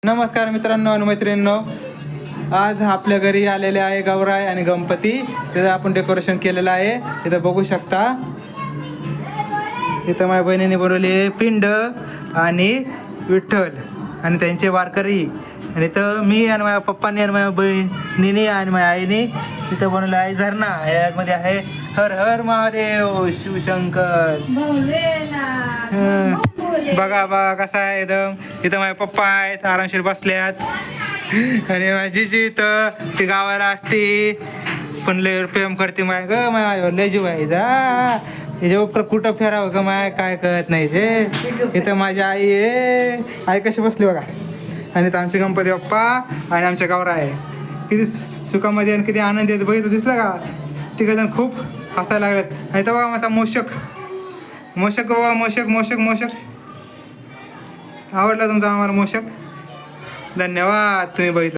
नमस्कार मित्रांनो आणि मैत्रिणींनो, आज आपल्या घरी आलेले आहे गौराई आणि गणपती. त्याचं आपण डेकोरेशन केलेलं आहे. इथं बघू शकता. इथं माझ्या बहिणीने बनवली आहे पिंड आणि विठ्ठल आणि त्यांचे वारकरी. आणि इथं मी आणि माझ्या पप्पांनी आणि माझ्या बहिणीने आणि माझ्या आईने तिथं बनवलं आहे झरणा. यामध्ये आहे हर हर महादेव शिवशंकर. बघा बघा कसा आहे एकदम. इथं माझे पप्पा आहेत, आरामशीर बसल्यात. आणि माझी जी इथं ती गावाला असते पण लय प्रेम करते माय ग. माय लय जीव आहे जा. याच्या कुठं फेरावं ग माय काय कळत नाही जे. इथं माझी आई आहे. आई कशी बसली बघा. आणि इथं आमचे गणपती बाप्पा आणि आमच्या गावरा आहे. किती सुखामध्ये आणि किती आनंद येत बघितलं दिसलं का. तिघजण खूप हसायला लागलेत. आणि इथं बघा माझा मोषक बाबा. मोषक आवडला तुमचा आम्हाला मोषक. धन्यवाद तुम्ही बघितलं.